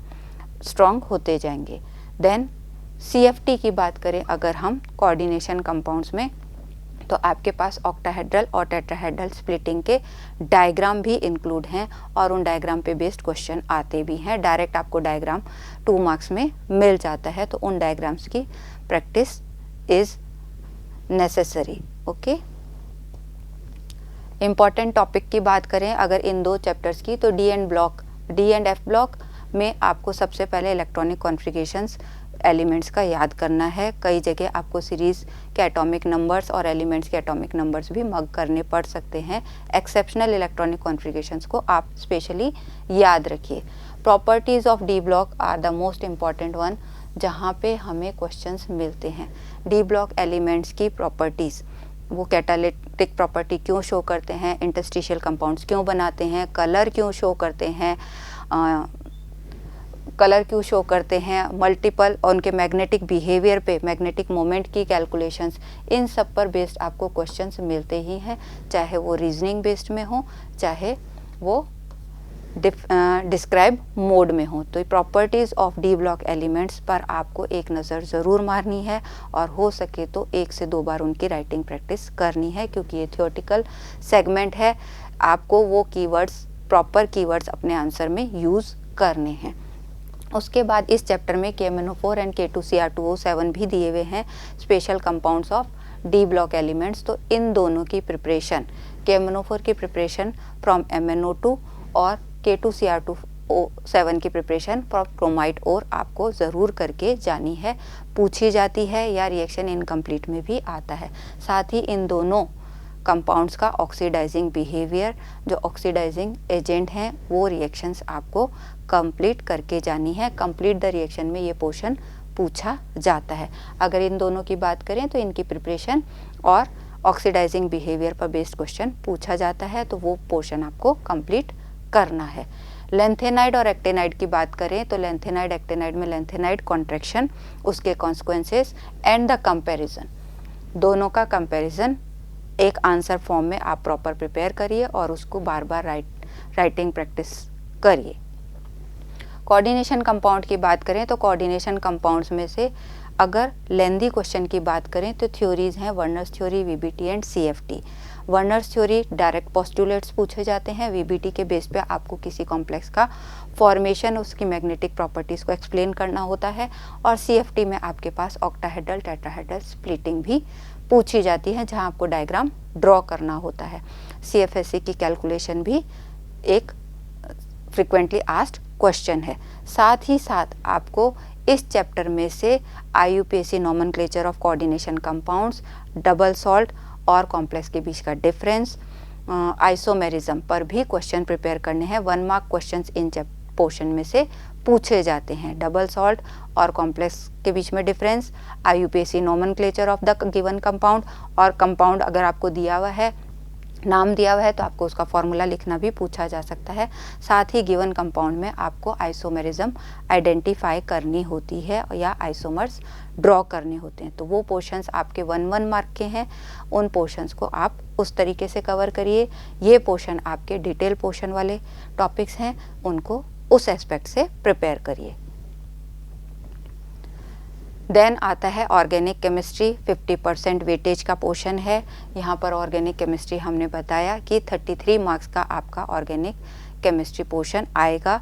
स्ट्रॉन्ग होते जाएंगे। देन CFT की बात करें अगर हम कोऑर्डिनेशन कंपाउंड्स में, तो आपके पास ऑक्टाहेड्रल और टेट्राहेड्रल स्प्लिटिंग के डायग्राम भी इंक्लूड हैं और उन डायग्राम पे बेस्ड क्वेश्चन आते भी हैं। डायरेक्ट आपको डायग्राम 2 मार्क्स में मिल जाता है, तो उन डायग्राम्स की practice is necessary. Okay, important topic की बात करें अगर इन 2 चैप्टर्स की, तो D&F ब्लॉक में आपको सबसे पहले इलेक्ट्रॉनिक कॉन्फ़िगरेशंस एलिमेंट्स का याद करना है। कई जगह आपको सीरीज़ के एटॉमिक नंबर्स और एलिमेंट्स के एटॉमिक नंबर्स भी मग करने पड़ सकते हैं। एक्सेप्शनल इलेक्ट्रॉनिक कॉन्फ़िगरेशंस को आप स्पेशली याद रखिए। Properties of D block are the most important one, जहाँ पे हमें क्वेश्चंस मिलते हैं। D ब्लॉक एलिमेंट्स की प्रॉपर्टीज़, वो कैटालिटिक प्रॉपर्टी क्यों शो करते हैं, इंटरस्टिशियल कंपाउंड्स क्यों बनाते हैं, कलर क्यों शो करते हैं, मल्टीपल उनके मैग्नेटिक बिहेवियर पे, मैग्नेटिक मोमेंट की कैलकुलेशंस, इन सब पर बेस्ड आपको क्वेश्चंस मिलते ही हैं, चाहे वो रीजनिंग बेस्ड में हो चाहे वो डिस्क्राइब मोड में हो। तो properties of D block elements पर आपको एक नज़र ज़रूर मारनी है और हो सके तो 1 से 2 बार उनकी राइटिंग प्रैक्टिस करनी है, क्योंकि ये थियोरेटिकल सेगमेंट है। आपको वो कीवर्ड्स, प्रॉपर कीवर्ड्स अपने आंसर में यूज़ करने हैं। उसके बाद इस चैप्टर में KMnO4 एंड K2Cr2O7 भी दिए हुए हैं, special compounds of D block elements. तो इन दोनों की प्रिपरेशन, KMnO4 की प्रिपरेशन फ्रॉम MnO2 और K2Cr2O7 की प्रिपरेशन फ्रॉम क्रोमाइट और आपको ज़रूर करके जानी है, पूछी जाती है या रिएक्शन इनकम्प्लीट में भी आता है। साथ ही इन दोनों कंपाउंड्स का ऑक्सीडाइजिंग बिहेवियर, जो ऑक्सीडाइजिंग एजेंट हैं वो रिएक्शंस आपको कंप्लीट करके जानी है। कंप्लीट द रिएक्शन में ये पोर्शन पूछा जाता है। अगर इन दोनों की बात करें तो इनकी प्रिपरेशन और ऑक्सीडाइजिंग बिहेवियर पर बेस्ड क्वेश्चन पूछा जाता है, तो वो पोर्शन आपको कंप्लीट करना है। लेंथेनाइड और एक्टेनाइड की बात करें तो लेंथेनाइड एक्टेनाइड में लेंथेनाइड कॉन्ट्रैक्शन, उसके कॉन्सिक्वेंसेस एंड द कंपैरिजन, दोनों का कंपैरिजन एक आंसर फॉर्म में आप प्रॉपर प्रिपेयर करिए और उसको बार बार राइटिंग प्रैक्टिस करिए। कोऑर्डिनेशन कंपाउंड की बात करें तो कोऑर्डिनेशन कंपाउंड्स में से अगर लेंदी क्वेश्चन की बात करें तो थ्योरीज हैं Werner's theory, VBT and CFT। Werner's theory direct postulates पूछे जाते हैं, VBT के बेस पे आपको किसी कॉम्प्लेक्स का फॉर्मेशन, उसकी मैग्नेटिक प्रॉपर्टीज़ को एक्सप्लेन करना होता है, और CFT में आपके पास ऑक्टाहेड्रल टेट्राहेड्रल स्प्लिटिंग भी पूछी जाती है जहां आपको डायग्राम ड्रॉ करना होता है। CFSE की कैलकुलेशन भी एक फ्रिक्वेंटली आस्क्ड क्वेश्चन है। साथ ही साथ आपको इस चैप्टर में से IUPAC nomenclature of coordination compounds, double salt और कॉम्प्लेक्स के बीच का डिफरेंस, आइसोमेरिज्म पर भी क्वेश्चन प्रिपेयर करने हैं। 1 मार्क क्वेश्चंस इन पोर्शन में से पूछे जाते हैं। डबल सॉल्ट और कॉम्प्लेक्स के बीच में difference, IUPAC nomenclature of the given compound, और कंपाउंड अगर आपको दिया हुआ है, नाम दिया हुआ है, तो आपको उसका फॉर्मूला लिखना भी पूछा जा सकता है। साथ ही गिवन कंपाउंड में आपको आइसोमेरिज्म आइडेंटिफाई करनी होती है या आइसोमर्स ड्रॉ करने होते हैं। तो वो पोर्शंस आपके 1 मार्क के हैं, उन पोर्शंस को आप उस तरीके से कवर करिए। ये पोर्शन आपके डिटेल पोर्शन वाले टॉपिक्स हैं, उनको उस एस्पेक्ट से प्रिपेयर करिए। देन आता है ऑर्गेनिक केमिस्ट्री, 50% वेटेज का पोर्शन है। यहाँ पर ऑर्गेनिक केमिस्ट्री हमने बताया कि 33 मार्क्स का आपका ऑर्गेनिक केमिस्ट्री पोर्शन आएगा।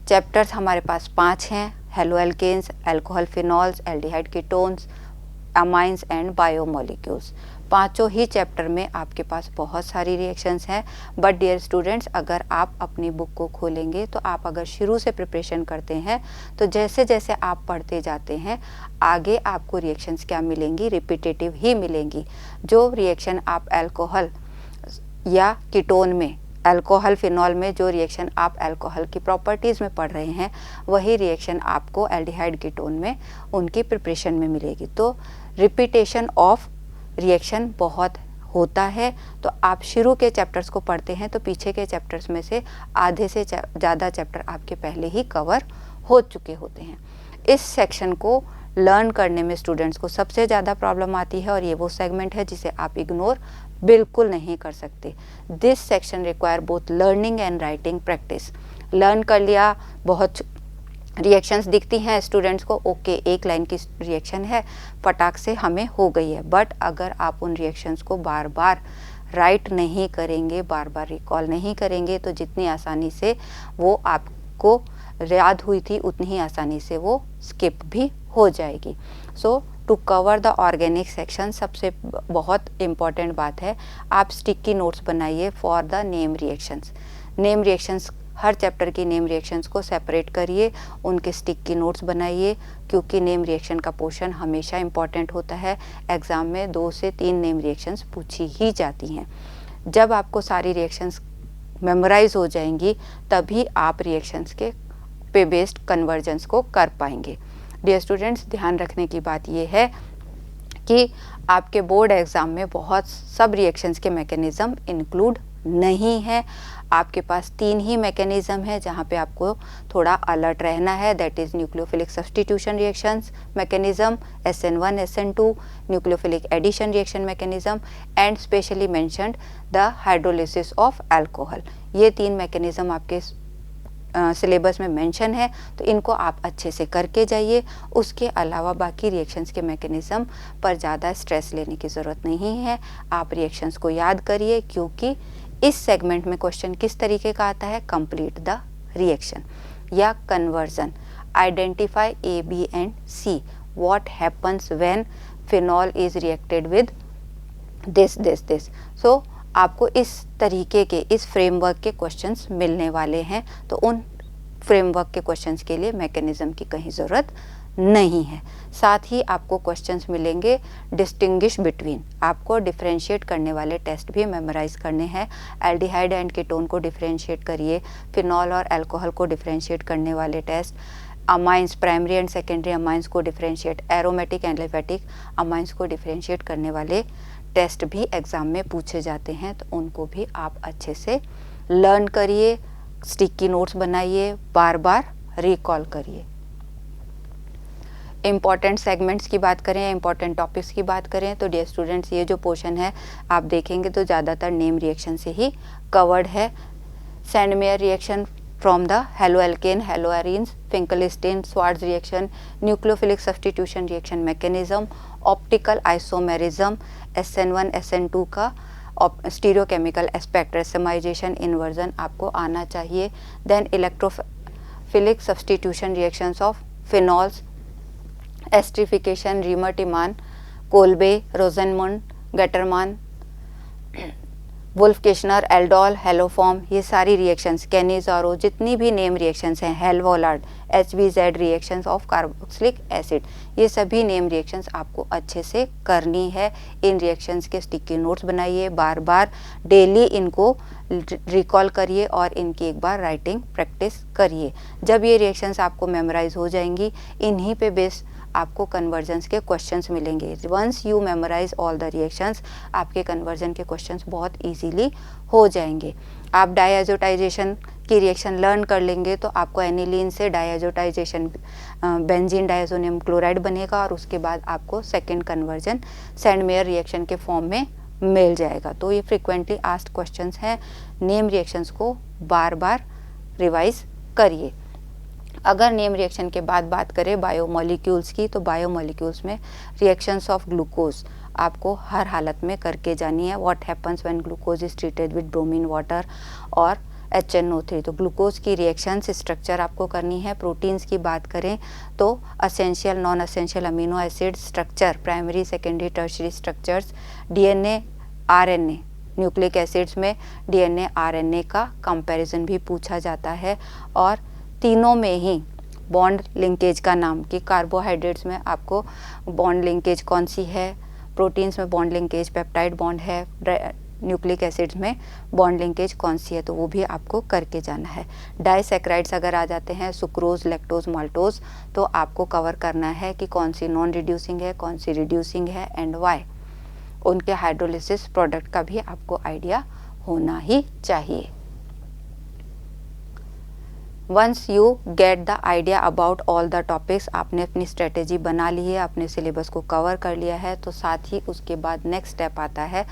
चैप्टर्स हमारे पास 5 हैं, haloalkanes, alcohol phenols, aldehyde ketones, amines and biomolecules. पांचों ही चैप्टर में आपके पास बहुत सारी रिएक्शंस हैं। बट डियर स्टूडेंट्स, अगर आप अपनी बुक को खोलेंगे तो आप अगर शुरू से प्रिपरेशन करते हैं तो जैसे जैसे आप पढ़ते जाते हैं आगे आपको रिएक्शंस क्या मिलेंगी, रिपीटेटिव ही मिलेंगी। जो रिएक्शन आप अल्कोहल या कीटोन में, अल्कोहल फिनॉल में जो रिएक्शन आप अल्कोहल की प्रॉपर्टीज़ में पढ़ रहे हैं, वही रिएक्शन आपको एल्डिहाइड कीटोन में उनकी प्रिपरेशन में मिलेगी। तो रिपीटेशन ऑफ रिएक्शन बहुत होता है। तो आप शुरू के चैप्टर्स को पढ़ते हैं तो पीछे के चैप्टर्स में से आधे से ज़्यादा चैप्टर आपके पहले ही कवर हो चुके होते हैं। इस सेक्शन को लर्न करने में स्टूडेंट्स को सबसे ज़्यादा प्रॉब्लम आती है और ये वो सेगमेंट है जिसे आप इग्नोर बिल्कुल नहीं कर सकते। This section require both learning and writing practice. Learn कर लिया, बहुत रिएक्शंस दिखती हैं स्टूडेंट्स को, ओके एक लाइन की रिएक्शन है, फटाक से हमें हो गई है। बट अगर आप उन रिएक्शंस को बार बार राइट नहीं करेंगे, बार बार रिकॉल नहीं करेंगे, तो जितनी आसानी से वो आपको याद हुई थी उतनी ही आसानी से वो स्किप भी हो जाएगी। So to cover the organic section सबसे बहुत इम्पॉर्टेंट बात है, आप स्टिकी नोट्स बनाइए for the name reactions. Name reactions, हर चैप्टर की नेम रिएक्शंस को सेपरेट करिए, उनके स्टिक की नोट्स बनाइए, क्योंकि नेम रिएक्शन का पोर्शन हमेशा इम्पॉर्टेंट होता है। एग्ज़ाम में 2 से 3 नेम रिएक्शंस पूछी ही जाती हैं। जब आपको सारी रिएक्शंस मेमोराइज हो जाएंगी तभी आप रिएक्शंस के पे बेस्ड कन्वर्जन्स को कर पाएंगे। डियर स्टूडेंट्स, ध्यान रखने की बात यह है कि आपके बोर्ड एग्ज़ाम में बहुत सब रिएक्शंस के मैकेनिज़्म इंक्लूड नहीं है। आपके पास 3 ही मैकेनिज़्म है जहाँ पे आपको थोड़ा अलर्ट रहना है, that is nucleophilic substitution reactions mechanism, SN1 SN2, nucleophilic addition reaction mechanism and specially mentioned the hydrolysis of alcohol. ये 3 मैकेनिज़्म आपके सिलेबस में मेंशन है, तो इनको आप अच्छे से करके जाइए। उसके अलावा बाकी रिएक्शंस के मैकेनिज़्म पर ज़्यादा स्ट्रेस लेने की ज़रूरत नहीं है। आप रिएक्शंस को याद करिए, क्योंकि इस सेगमेंट में क्वेश्चन किस तरीके का आता है, कंप्लीट द रिएक्शन या conversion, identify A, B and C, what happens when phenol is reacted with this. So आपको इस तरीके के, इस फ्रेमवर्क के क्वेश्चंस मिलने वाले हैं। तो उन फ्रेमवर्क के क्वेश्चंस के लिए मैकेनिज्म की कहीं ज़रूरत नहीं है। साथ ही आपको क्वेश्चंस मिलेंगे डिस्टिंग्विश बिटवीन, आपको डिफरेंशिएट करने वाले टेस्ट भी मेमोराइज करने हैं। एल्डिहाइड एंड कीटोन को डिफरेंशिएट करिए, फिनॉल और अल्कोहल को डिफरेंशिएट करने वाले test, amines, primary and secondary amines को differentiate, aromatic and aliphatic amines को डिफरेंशिएट करने वाले टेस्ट भी एग्ज़ाम में पूछे जाते हैं। तो उनको भी आप अच्छे से लर्न करिए, स्टिकी नोट्स बनाइए, बार बार रिकॉल करिए। इम्पॉर्टेंट सेगमेंट्स की बात करें, इम्पॉर्टेंट टॉपिक्स की बात करें तो डियर स्टूडेंट्स, ये जो पोर्शन है आप देखेंगे तो ज़्यादातर नेम रिएक्शन से ही कवर्ड है। Sandmeyer reaction from the haloalkane, haloarenes, Finkelstein, Swarts reaction, nucleophilic substitution reaction mechanism, optical isomerism, SN1 SN2 का स्टीरियोकेमिकल एस्पेक्ट, रेसमाइजेशन, इन्वर्जन आपको आना चाहिए। Then electrophilic substitution reactions of phenols, esterification, Reimer Tiemann, Kolbe, Rosenmund, Gattermann, Wolff Kishner, aldol, haloform, ये सारी reactions, Cannizzaro, जितनी भी name reactions हैं, Hell Volhard, HBZ reactions of carboxylic acid, ये सभी नेम रिएक्शंस आपको अच्छे से करनी है। इन रिएक्शंस के स्टिकी नोट्स बनाइए, बार बार डेली इनको रिकॉल करिए और इनकी एक बार राइटिंग प्रैक्टिस करिए। जब ये रिएक्शंस आपको मेमोराइज हो जाएंगी, इन्हीं पे बेस आपको कन्वर्जन्स के क्वेश्चंस मिलेंगे। Once you memorize all the reactions, आपके कन्वर्जन के क्वेश्चंस बहुत इजीली हो जाएंगे। आप डायजोटाइजेशन की रिएक्शन लर्न कर लेंगे तो आपको एनिलीन से डायजोटाइजेशन बेंजीन डायजोनियम क्लोराइड बनेगा और उसके बाद आपको सेकेंड कन्वर्जन सैंडमेयर रिएक्शन के फॉर्म में मिल जाएगा। तो ये फ्रिक्वेंटली आस्क्ड क्वेश्चंस हैं। नेम रिएक्शंस को बार बार रिवाइज करिए। अगर नेम रिएक्शन के बाद बात करें बायोमोलिक्यूल्स की, तो बायोमोलिक्यूल्स में रिएक्शंस ऑफ ग्लूकोज आपको हर हालत में करके जानी है। What happens when glucose is treated with bromine water और HNO3, तो ग्लूकोज की रिएक्शंस स्ट्रक्चर आपको करनी है। प्रोटीन्स की बात करें तो essential, non essential amino acid structure, primary, secondary, tertiary structures, DNA, RNA, nucleic acids में DNA RNA का कंपैरिजन भी पूछा जाता है। और तीनों में ही बॉन्ड लिंकेज का नाम, कि कार्बोहाइड्रेट्स में आपको बॉन्ड लिंकेज कौन सी है, प्रोटीन्स में बॉन्ड लिंकेज पेप्टाइड बॉन्ड है, न्यूक्लिक एसिड्स में बॉन्ड लिंकेज कौन सी है, तो वो भी आपको करके जाना है। डाइसैकेराइड्स अगर आ जाते हैं, सुक्रोज, लैक्टोज, माल्टोज, तो आपको कवर करना है कि कौन सी नॉन रिड्यूसिंग है, कौन सी रिड्यूसिंग है एंड वाई। उनके हाइड्रोलिसिस प्रोडक्ट का भी आपको आइडिया होना ही चाहिए। Once you get the idea about all the topics, आपने अपनी स्ट्रेटेजी बना ली है, अपने सिलेबस को कवर कर लिया है, तो साथ ही उसके बाद नेक्स्ट स्टेप आता है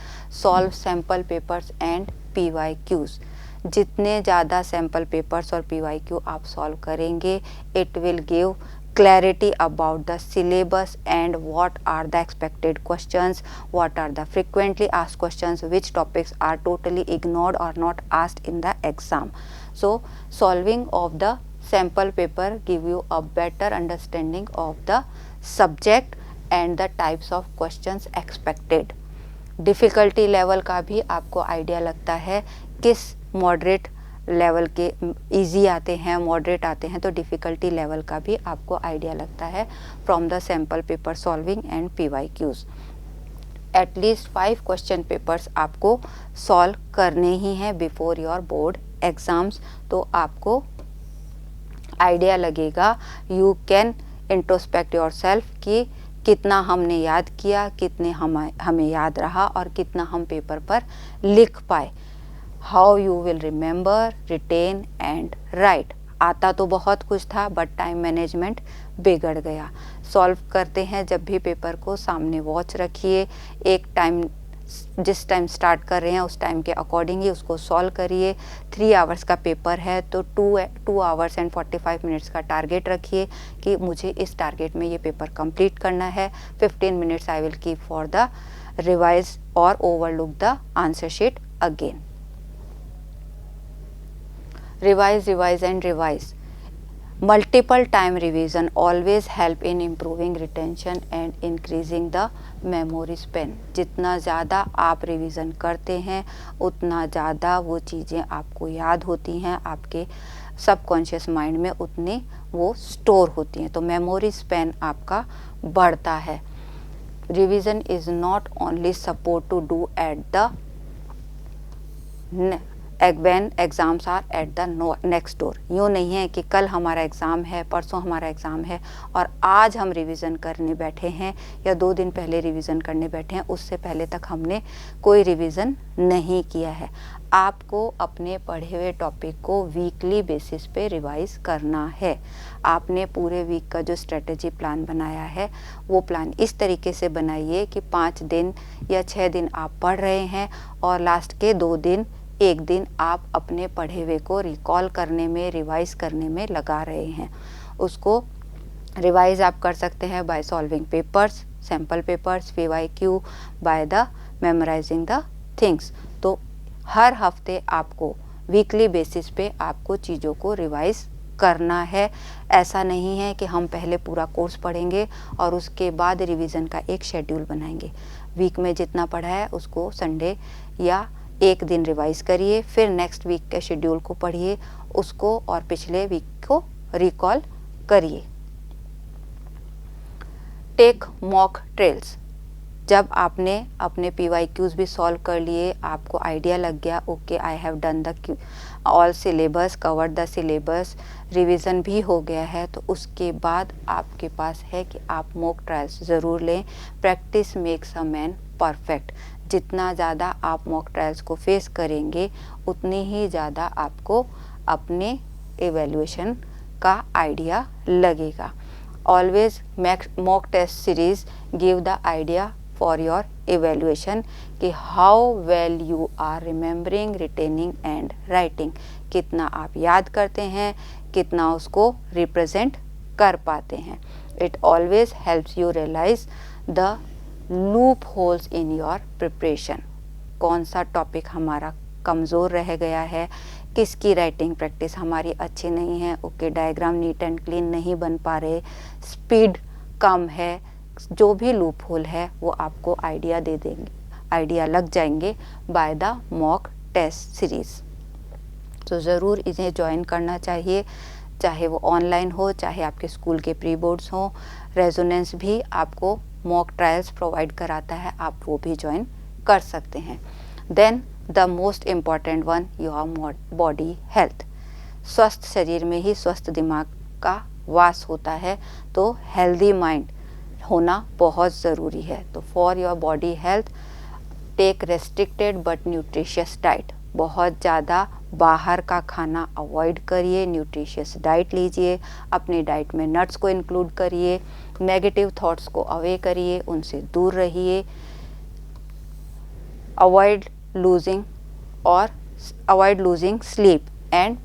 solve sample papers and PYQs। जितने ज़्यादा सैम्पल पेपर्स और PYQ आप सॉल्व करेंगे, it will give clarity about the syllabus and what are the expected questions, what are the frequently asked questions, which topics are totally ignored or not asked in the exam. So solving of the sample paper give you a better understanding of the subject and the types of questions expected. Difficulty level का भी आपको idea लगता है, किस moderate level के easy आते हैं, moderate आते हैं, तो डिफ़िकल्टी लेवल का भी आपको आइडिया लगता है from the sample paper solving and PYQs। At least 5 question papers आपको सॉल्व करने ही हैं बिफोर योर बोर्ड एग्ज़ाम्स, तो आपको आइडिया लगेगा, you can introspect your self कि कितना हमने याद किया, कितने हमें याद रहा और कितना हम पेपर पर लिख पाए। How you will remember, retain and write. आता तो बहुत कुछ था बट टाइम मैनेजमेंट बिगड़ गया। सॉल्व करते हैं जब भी पेपर को सामने वॉच रखिए, एक टाइम, जिस टाइम स्टार्ट कर रहे हैं उस टाइम के अकॉर्डिंग ही उसको सॉल्व करिए। 3 आवर्स का पेपर है तो 2 आवर्स एंड 45 मिनट्स का टारगेट रखिए कि मुझे इस टारगेट में ये पेपर कंप्लीट करना है। 15 minutes I will keep for the revise और overlook the answer sheet again. Revise, revise and revise. Multiple time revision always help in improving retention and increasing the memory span. जितना ज़्यादा आप revision करते हैं उतना ज़्यादा वो चीज़ें आपको याद होती हैं, आपके सबकॉन्शियस माइंड में उतनी वो स्टोर होती हैं, तो मेमोरी स्पेन आपका बढ़ता है। Revision is not only support to do at the when exams are at the next door. यूँ नहीं है कि कल हमारा एग्ज़ाम है, परसों हमारा एग्ज़ाम है और आज हम रिवीजन करने बैठे हैं या 2 दिन पहले रिवीजन करने बैठे हैं, उससे पहले तक हमने कोई रिवीजन नहीं किया है। आपको अपने पढ़े हुए टॉपिक को वीकली बेसिस पे रिवाइज करना है। आपने पूरे वीक का जो स्ट्रेटजी प्लान बनाया है वो प्लान इस तरीके से बनाइए कि 5 दिन या 6 दिन आप पढ़ रहे हैं और लास्ट के 2 दिन, 1 दिन आप अपने पढ़े हुए को रिकॉल करने में, रिवाइज करने में लगा रहे हैं। उसको रिवाइज आप कर सकते हैं by solving papers, sample papers, PYQ, by the memorizing the things. तो हर हफ्ते आपको वीकली बेसिस पे आपको चीज़ों को रिवाइज करना है। ऐसा नहीं है कि हम पहले पूरा कोर्स पढ़ेंगे और उसके बाद रिवीजन का एक शेड्यूल बनाएंगे। वीक में जितना पढ़ा है उसको संडे या 1 दिन रिवाइज करिए, फिर नेक्स्ट वीक के शेड्यूल को पढ़िए उसको और पिछले वीक को रिकॉल करिए। Take mock trials. जब आपने अपने PYQs भी सॉल्व कर लिए, आपको आइडिया लग गया okay I have done the all syllabus, covered the syllabus, revision भी हो गया है, तो उसके बाद आपके पास है कि आप मॉक ट्रायल्स ज़रूर लें। Practice makes a man perfect. जितना ज़्यादा आप मॉक ट्रायल्स को फेस करेंगे उतनी ही ज़्यादा आपको अपने एवेल्यूएशन का आइडिया लगेगा। Always mock test series give the idea for your evaluation कि how well you are remembering, retaining and writing. कितना आप याद करते हैं, कितना उसको रिप्रेजेंट कर पाते हैं। It always helps you realize the loopholes in your preparation. कौन सा टॉपिक हमारा कमज़ोर रह गया है, किसकी राइटिंग प्रैक्टिस हमारी अच्छी नहीं है, okay diagram neat and clean नहीं बन पा रहे, स्पीड कम है, जो भी लूप होल है वो आपको आइडिया दे देंगे, आइडिया लग जाएंगे by the mock test series. तो ज़रूर इन्हें ज्वाइन करना चाहिए, चाहे वो ऑनलाइन हो, चाहे आपके स्कूल के प्री बोर्ड्स हों। रेजोनेंस भी आपको मॉक ट्रायल्स प्रोवाइड कराता है, आप वो भी ज्वाइन कर सकते हैं। Then the most important one, your body health. स्वस्थ शरीर में ही स्वस्थ दिमाग का वास होता है, तो हेल्दी माइंड होना बहुत ज़रूरी है। तो for your body health take restricted but nutritious diet. बहुत ज़्यादा बाहर का खाना अवॉइड करिए, न्यूट्रिशियस डाइट लीजिए, अपनी डाइट में नट्स को इंक्लूड करिए, नेगेटिव थॉट्स को अवे करिए, उनसे दूर रहिए। Avoid losing sleep and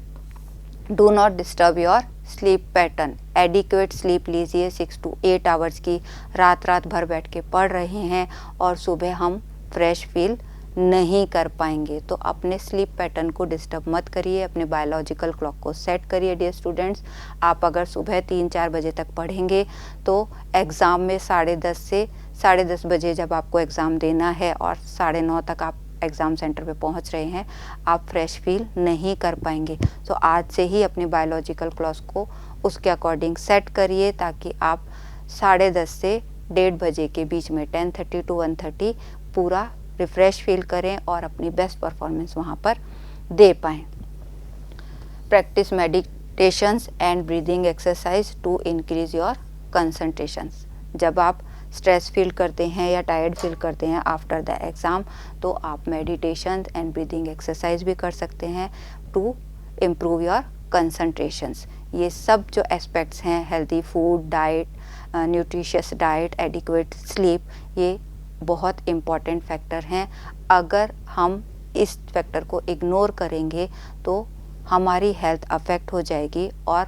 do not disturb your sleep pattern. Adequate sleep लीजिए, 6 to 8 आवर्स की। रात भर बैठ के पढ़ रहे हैं और सुबह हम फ्रेश फील नहीं कर पाएंगे, तो अपने स्लीप पैटर्न को डिस्टर्ब मत करिए, अपने बायोलॉजिकल क्लॉक को सेट करिए। डियर स्टूडेंट्स, आप अगर सुबह 3-4 बजे तक पढ़ेंगे तो एग्ज़ाम में 10:30 से 10:30 बजे जब आपको एग्ज़ाम देना है और 9:30 तक आप एग्ज़ाम सेंटर पे पहुंच रहे हैं, आप फ्रेश फील नहीं कर पाएंगे। तो आज से ही अपनी बायोलॉजिकल क्लॉक को उसके अकॉर्डिंग सेट करिए ताकि आप 10:30 से 1:30 बजे के बीच में 10:30 to 1:30 पूरा रिफ़्रेश फील करें और अपनी बेस्ट परफॉर्मेंस वहाँ पर दे पाएँ। Practice meditations and breathing exercise to increase your concentrations. जब आप स्ट्रेस फील करते हैं या टायर्ड फील करते हैं आफ्टर द एग्ज़ाम, तो आप मेडिटेशन एंड ब्रीदिंग एक्सरसाइज भी कर सकते हैं टू इम्प्रूव योर कंसंट्रेशंस। ये सब जो एस्पेक्ट्स हैं, healthy food, diet, nutritious diet, adequate sleep, ये बहुत इम्पॉर्टेंट फैक्टर हैं। अगर हम इस फैक्टर को इग्नोर करेंगे तो हमारी हेल्थ अफेक्ट हो जाएगी और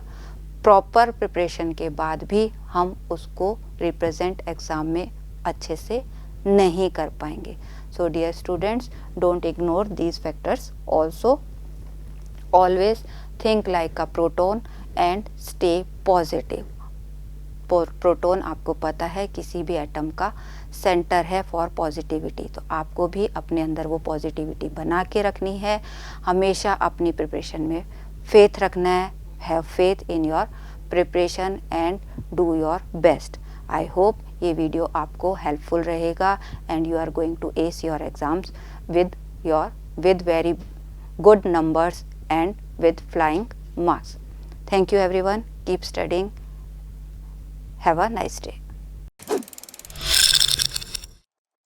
प्रॉपर प्रिपरेशन के बाद भी हम उसको रिप्रेजेंट एग्ज़ाम में अच्छे से नहीं कर पाएंगे। So dear students, don't ignore these factors also. Always think like a proton and stay positive. Proton आपको पता है किसी भी एटम का सेंटर है फॉर पॉजिटिविटी, तो आपको भी अपने अंदर वो पॉजिटिविटी बना के रखनी है। हमेशा अपनी प्रिपरेशन में फेथ रखना है। Have faith in your preparation and do your best. I hope ये वीडियो आपको हेल्पफुल रहेगा and you are going to ace your exams with very good numbers and with flying marks. Thank you everyone. Keep studying. Have a nice day.